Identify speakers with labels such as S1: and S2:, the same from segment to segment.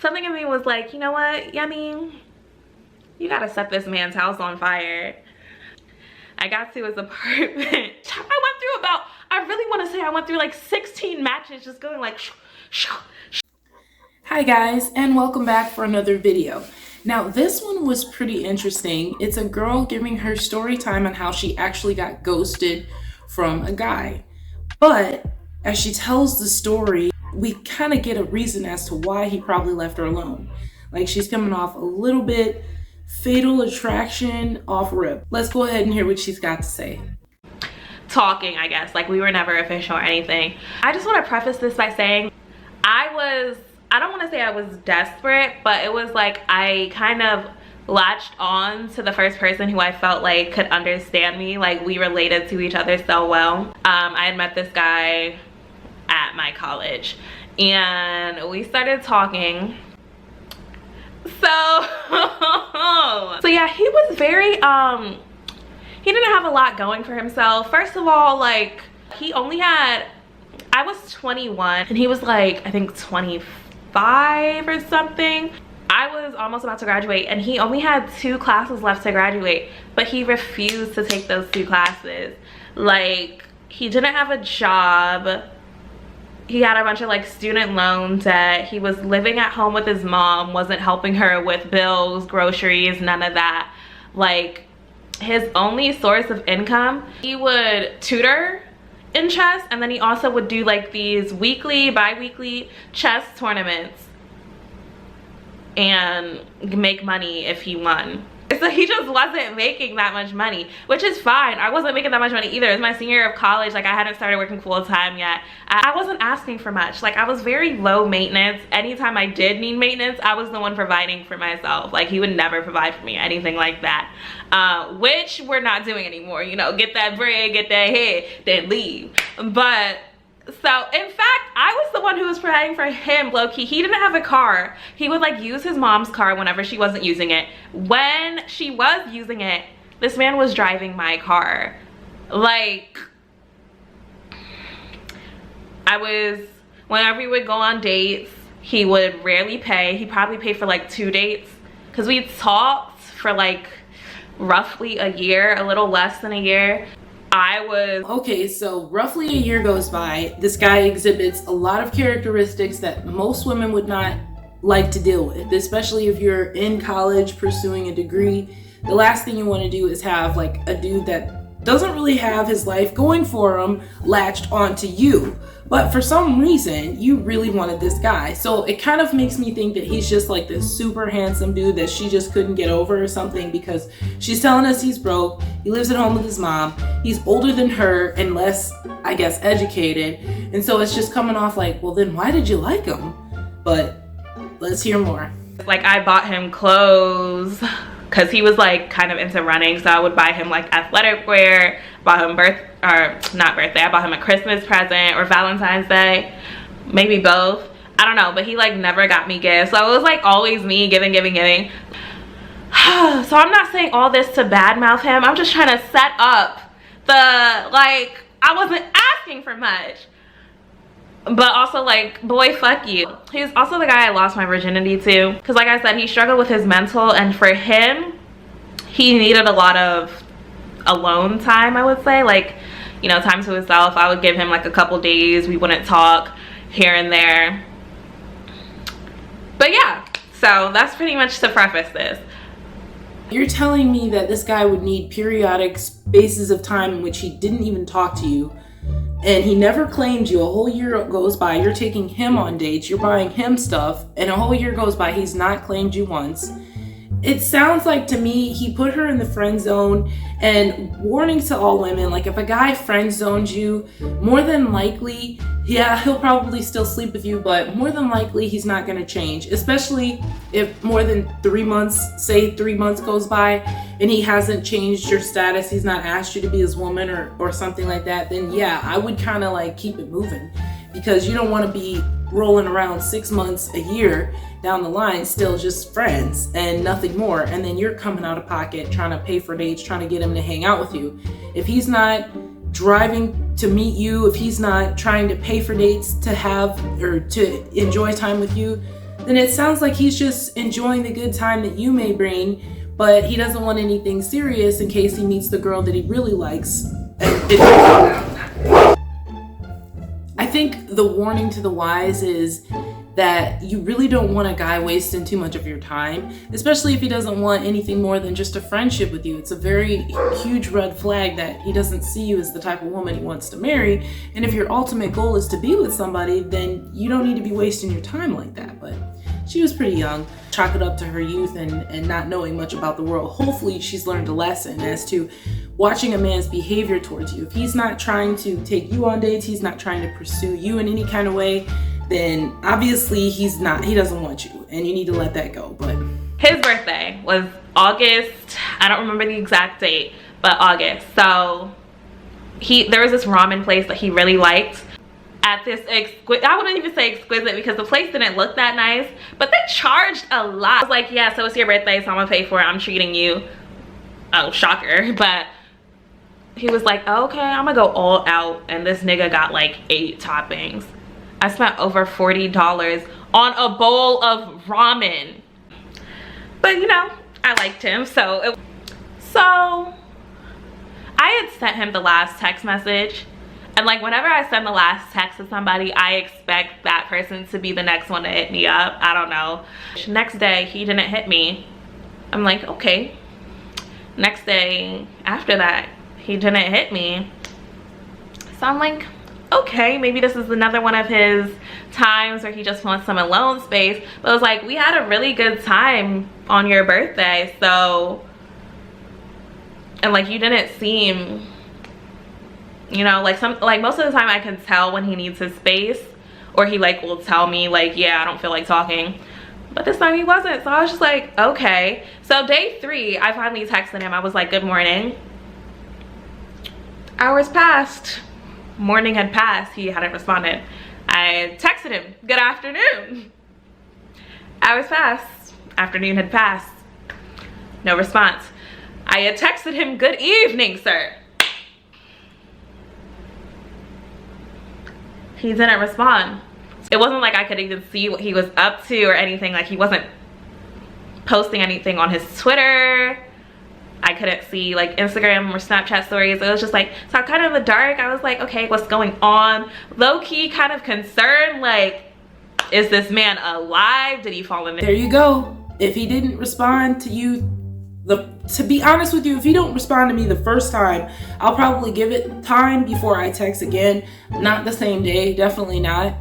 S1: something in me was like, you know what, Yummy, you gotta set this man's house on fire. I got to his apartment. I really want to say I went through like 16 matches just going like
S2: Hi guys, and welcome back for another video. Now this one was pretty interesting. It's a girl giving her story time on how she actually got ghosted from a guy. But as she tells the story, we kind of get a reason as to why he probably left her alone. Like, she's coming off a little bit fatal attraction off rip. Let's go ahead and hear what she's got to say.
S1: Talking, I guess. Like, we were never official or anything. I just want to preface this by saying I don't want to say I was desperate, but it was like I kind of latched on to the first person who I felt like could understand me. Like, we related to each other so well. I had met this guy at my college and we started talking. So yeah, he was very he didn't have a lot going for himself. First of all, like, I was 21 and he was like, I think 25 or something. I was almost about to graduate and he only had 2 classes left to graduate, but he refused to take those 2 classes. Like, he didn't have a job. He had a bunch of like student loan debt. He was living at home with his mom, wasn't helping her with bills, groceries, none of that. Like, his only source of income, he would tutor in chess, and then he also would do like these weekly, bi-weekly chess tournaments and make money if he won. So he just wasn't making that much money, which is fine. I wasn't making that much money either. It was my senior year of college. Like, I hadn't started working full time yet. I wasn't asking for much. Like, I was very low maintenance. Anytime I did need maintenance, I was the one providing for myself. Like, he would never provide for me, anything like that. Which we're not doing anymore. You know, get that bread, get that head, then leave. But so in fact, I was the one who was providing for him, low-key. He didn't have a car. He would like use his mom's car whenever she wasn't using it. When she was using it, this man was driving my car. Like, whenever we would go on dates, he would rarely pay. He probably paid for like 2 dates, because we talked for like roughly a year, a little less than a year.
S2: Okay, so roughly a year goes by. This guy exhibits a lot of characteristics that most women would not like to deal with, especially if you're in college pursuing a degree. The last thing you want to do is have like a dude that doesn't really have his life going for him latched onto you. But for some reason, you really wanted this guy. So it kind of makes me think that he's just like this super handsome dude that she just couldn't get over or something, because she's telling us he's broke, he lives at home with his mom, he's older than her and less, I guess, educated. And so it's just coming off like, well, then why did you like him? But let's hear more.
S1: Like, I bought him clothes because he was like kind of into running, so I would buy him like athletic wear, bought him I bought him a Christmas present or Valentine's Day, maybe both, I don't know, but he like never got me gifts, so it was like always me giving. So I'm not saying all this to badmouth him, I'm just trying to set up I wasn't asking for much, but also like, boy, fuck you. He's also the guy I lost my virginity to, because like I said, he struggled with his mental, and for him, he needed a lot of alone time, I would say, like, you know, time to himself. I would give him like a couple days, we wouldn't talk here and there. But yeah, so that's pretty much to preface this.
S2: You're telling me that this guy would need periodic spaces of time in which he didn't even talk to you, and he never claimed you. A whole year goes by, you're taking him on dates, you're buying him stuff, and a whole year goes by, he's not claimed you once. It sounds like to me he put her in the friend zone. And warning to all women, like, if a guy friend zones you, more than likely, yeah, he'll probably still sleep with you, but more than likely he's not going to change, especially if more than 3 months, say 3 months goes by and he hasn't changed your status, he's not asked you to be his woman or something like that, then yeah, I would kind of like keep it moving, because you don't want to be rolling around 6 months, a year down the line still just friends and nothing more, and then you're coming out of pocket trying to pay for dates, trying to get him to hang out with you. If he's not driving to meet you, if he's not trying to pay for dates to have or to enjoy time with you, then it sounds like he's just enjoying the good time that you may bring, but he doesn't want anything serious in case he meets the girl that he really likes. I think the warning to the wise is that you really don't want a guy wasting too much of your time, especially if he doesn't want anything more than just a friendship with you. It's a very huge red flag that he doesn't see you as the type of woman he wants to marry. And if your ultimate goal is to be with somebody, then you don't need to be wasting your time like that. But she was pretty young. Chalk it up to her youth and not knowing much about the world. Hopefully she's learned a lesson as to watching a man's behavior towards you. If he's not trying to take you on dates, he's not trying to pursue you in any kind of way, then obviously he doesn't want you, and you need to let that go. But
S1: his birthday was August, I don't remember the exact date, but August. So there was this ramen place that he really liked at this I wouldn't even say exquisite because the place didn't look that nice, but they charged a lot. I was like, yeah, so it's your birthday, so I'm gonna pay for it, I'm treating you. Oh, shocker. But he was like, okay, I'm gonna go all out, and this nigga got like 8 toppings. I spent over $40 on a bowl of ramen. But you know, I liked him, so I had sent him the last text message, and like whenever I send the last text to somebody, I expect that person to be the next one to hit me up. I don't know. Next day he didn't hit me. I'm like, okay. Next day after that he didn't hit me. So I'm like, okay, maybe this is another one of his times where he just wants some alone space. But I was like, we had a really good time on your birthday, so, and like you didn't seem, you know, like most of the time I can tell when he needs his space, or he like will tell me like, yeah, I don't feel like talking. But this time he wasn't, so I was just like, okay. So day 3, I finally texted him. I was like, good morning. Hours passed. Morning had passed. He hadn't responded. I texted him, good afternoon. Hours passed. Afternoon had passed. No response. I had texted him, good evening, sir. He didn't respond. It wasn't like I could even see what he was up to or anything. Like he wasn't posting anything on his Twitter. I couldn't see like Instagram or Snapchat stories. It was just like, so I'm kind of in the dark. I was like, okay, what's going on? Low-key kind of concerned, like, is this man alive? Did he fall in there?
S2: There you go. If he didn't respond to you, to be honest with you, if he don't respond to me the first time, I'll probably give it time before I text again. Not the same day, definitely not.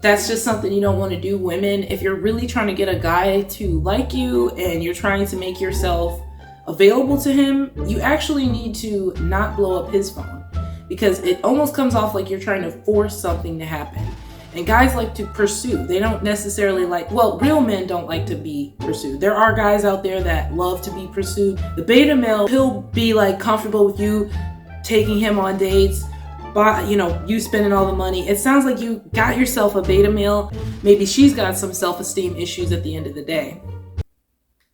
S2: That's just something you don't want to do, women. If you're really trying to get a guy to like you and you're trying to make yourself available to him, you actually need to not blow up his phone, because it almost comes off like you're trying to force something to happen. And guys like to pursue. They don't necessarily like, well, real men don't like to be pursued. There are guys out there that love to be pursued. The beta male, he'll be like comfortable with you taking him on dates, but you know, you spending all the money. It sounds like you got yourself a beta male. Maybe she's got some self-esteem issues at the end of the day.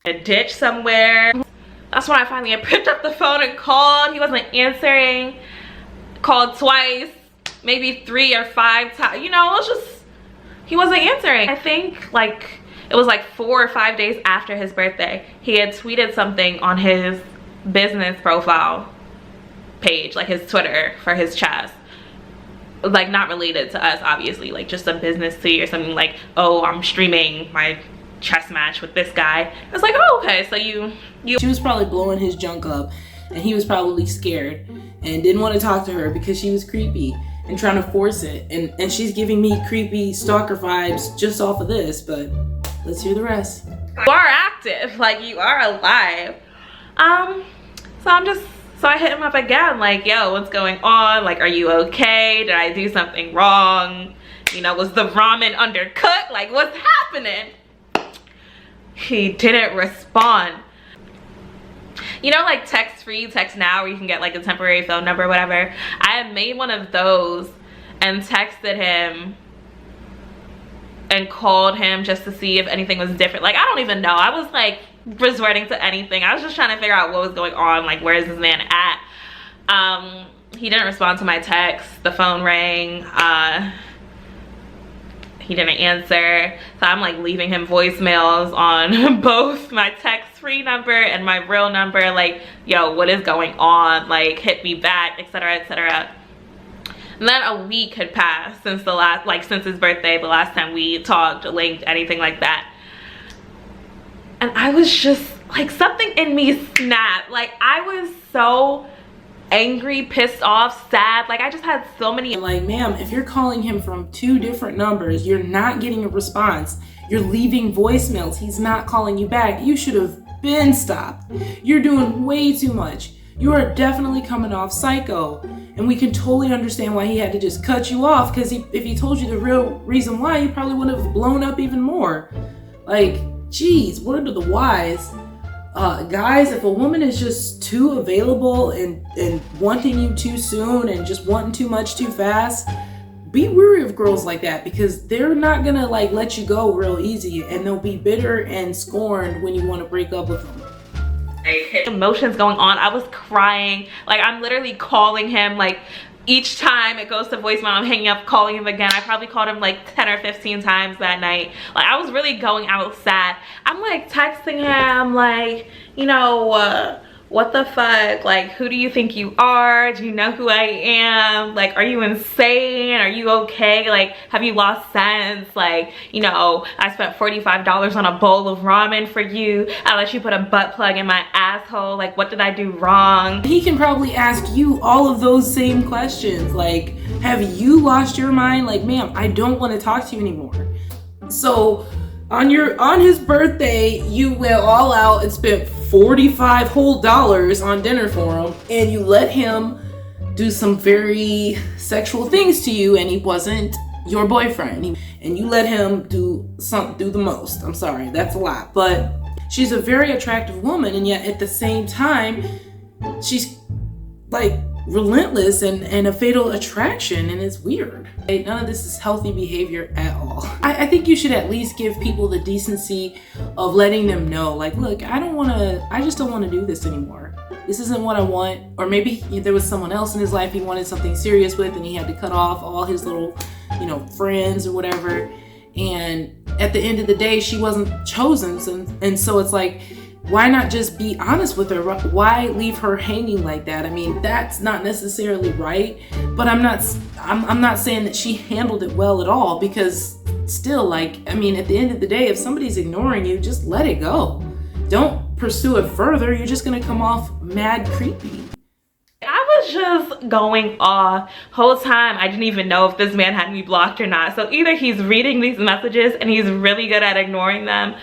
S1: A ditch somewhere. That's when I finally picked up the phone and called. He wasn't answering. Called twice, maybe 3 or 5 times. You know, it was just, he wasn't answering. I think like it was like 4 or 5 days after his birthday, he had tweeted something on his business profile page, like his Twitter for his chest, like not related to us, obviously, like just a business tweet or something, like, oh, I'm streaming my chess match with this guy. I was like, oh, okay, so you
S2: She was probably blowing his junk up, and he was probably scared and didn't want to talk to her because she was creepy and trying to force it, and she's giving me creepy stalker vibes just off of this. But let's hear the rest.
S1: You are active, like you are alive. So I hit him up again, like, yo, what's going on? Like, are you okay? Did I do something wrong? You know, was the ramen undercooked? Like, what's happening? He didn't respond. You know, like text free, text now, where you can get like a temporary phone number or whatever. I had made one of those and texted him and called him just to see if anything was different. Like, I don't even know. I was like resorting to anything. I was just trying to figure out what was going on. Like, where is this man at? he didn't respond to my text. The phone rang. He didn't answer. So I'm like leaving him voicemails on both my text-free number and my real number. Like, yo, what is going on? Like, hit me back, etc., etc. And then a week had passed since the last, like, since his birthday, the last time we talked, linked, anything like that. And I was just like, something in me snapped. Like, I was so angry, pissed off, sad. Like, I just had so many.
S2: Like, ma'am, if you're calling him from 2 different numbers, you're not getting a response, you're leaving voicemails, he's not calling you back, you should have been stopped. You're doing way too much. You are definitely coming off psycho. And we can totally understand why he had to just cut you off, because if he told you the real reason why, you probably would have blown up even more. Like, geez, word to the wise. Guys, if a woman is just too available and wanting you too soon and just wanting too much too fast, be wary of girls like that, because they're not gonna like let you go real easy, and they'll be bitter and scorned when you want to break up with them.
S1: Emotions going on. I was crying. Like, I'm literally calling him. Like, each time it goes to voicemail, I'm hanging up, calling him again. I probably called him like 10 or 15 times that night. Like, I was really going out sad. I'm like texting him like, you know, what the fuck? Like, who do you think you are? Do you know who I am? Like, are you insane? Are you okay? Like, have you lost sense? Like, you know, I spent $45 on a bowl of ramen for you. I let you put a butt plug in my asshole. Like, what did I do wrong?
S2: He can probably ask you all of those same questions. Like, have you lost your mind? Like, ma'am, I don't want to talk to you anymore. So on his birthday, you went all out and spent $45 whole on dinner for him, and you let him do some very sexual things to you, and he wasn't your boyfriend, and you let him do the most. I'm sorry, that's a lot, but she's a very attractive woman, and yet at the same time, she's like relentless and a fatal attraction, and it's weird. None of this is healthy behavior at all. I think you should at least give people the decency of letting them know, like, look, I just don't want to do this anymore. This isn't what I want. Or maybe there was someone else in his life he wanted something serious with, and he had to cut off all his little, you know, friends or whatever. And at the end of the day, she wasn't chosen. And so it's like, why not just be honest with her? Why leave her hanging like that? I mean, that's not necessarily right, but I'm not saying that she handled it well at all, because still, like, I mean, at the end of the day, if somebody's ignoring you, just let it go. Don't pursue it further. You're just gonna come off mad creepy.
S1: I was just going off whole time. I didn't even know if this man had me blocked or not. So either he's reading these messages and he's really good at ignoring them,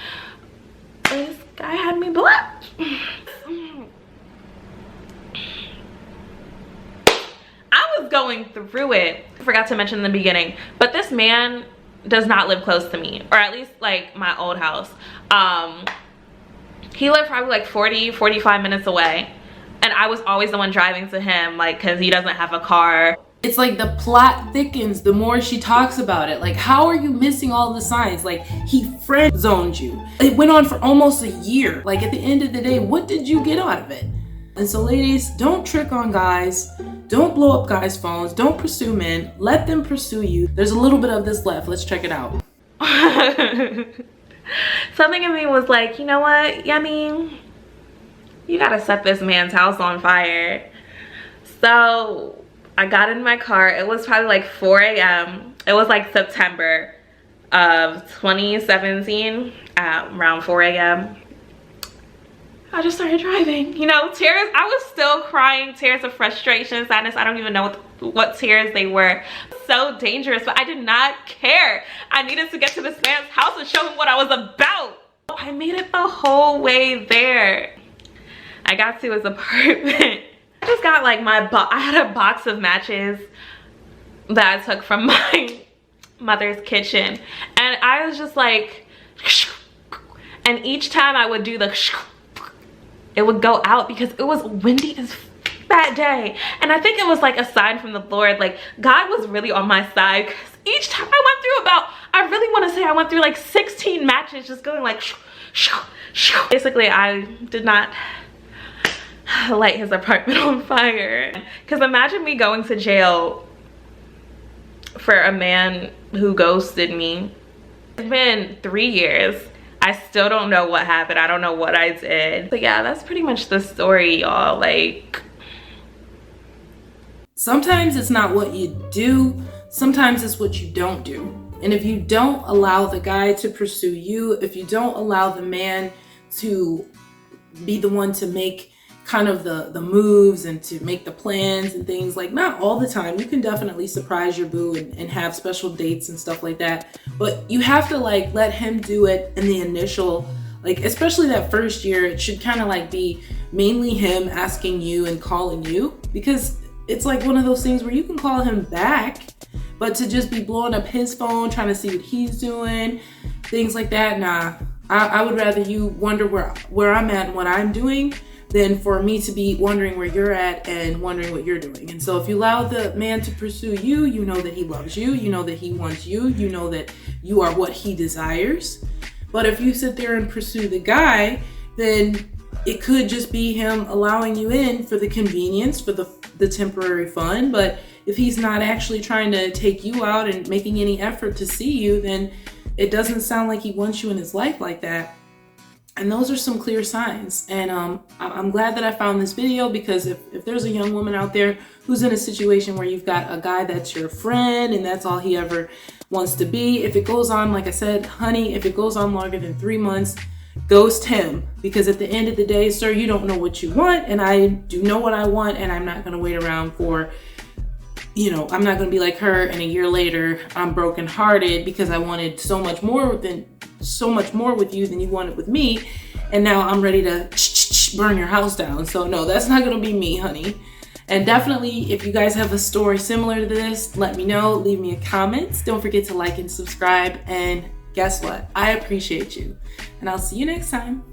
S1: or this guy had me blocked. I was going through it. I forgot to mention in the beginning, but this man does not live close to me, or at least like my old house. He lived probably like 40-45 minutes away, and I was always the one driving to him, like, because he doesn't have a car.
S2: It's like the plot thickens the more she talks about it. Like, how are you missing all the signs? Like, he friend zoned you. It went on for almost a year. Like, at the end of the day, what did you get out of it? And so, ladies, don't trick on guys. Don't blow up guys' phones. Don't pursue men. Let them pursue you. There's a little bit of this left. Let's check it out.
S1: Something in me was like, you know what, Yummy? You gotta set this man's house on fire. So I got in my car. It was probably like 4 a.m. It was like September of 2017 at around 4 a.m. I just started driving, you know, tears. I was still crying, tears of frustration, sadness. I don't even know what tears they were. So dangerous, but I did not care. I needed to get to this man's house and show him what I was about. I made it the whole way there. I got to his apartment. I just got like I had a box of matches that I took from my mother's kitchen, and I was just like, and each time I would do the, it would go out because it was windy as that day. And I think it was like a sign from the Lord, like God was really on my side, because each time I went through I really want to say I went through like 16 matches just going like, basically I did not light his apartment on fire. Because imagine me going to jail for a man who ghosted me. It's been 3 years. I still don't know what happened. I don't know what I did. But yeah, that's pretty much the story, y'all. Like,
S2: sometimes it's not what you do, sometimes it's what you don't do. And if you don't allow the guy to pursue you, if you don't allow the man to be the one to make kind of the moves and to make the plans and things, like, not all the time. You can definitely surprise your boo and have special dates and stuff like that. But you have to like let him do it in the initial, like, especially that first year. It should kind of like be mainly him asking you and calling you, because it's like one of those things where you can call him back, but to just be blowing up his phone, trying to see what he's doing, things like that, nah. I would rather you wonder where I'm at and what I'm doing than for me to be wondering where you're at and wondering what you're doing. And so if you allow the man to pursue you, you know that he loves you, you know that he wants you, you know that you are what he desires. But if you sit there and pursue the guy, then it could just be him allowing you in for the convenience, for the temporary fun. But if he's not actually trying to take you out and making any effort to see you, then it doesn't sound like he wants you in his life like that. And those are some clear signs. And I'm glad that I found this video, because if there's a young woman out there who's in a situation where you've got a guy that's your friend and that's all he ever wants to be, if it goes on, like I said, honey, if it goes on longer than 3 months, ghost him. Because at the end of the day, sir, you don't know what you want, and I do know what I want, and I'm not going to wait around for, you know, I'm not going to be like her and a year later I'm brokenhearted because I wanted so much more with you than you wanted with me, and now I'm ready to burn your house down. So no, that's not going to be me, honey. And definitely, if you guys have a story similar to this, let me know. Leave me a comment. Don't forget to like and subscribe. And guess what? I appreciate you. And I'll see you next time.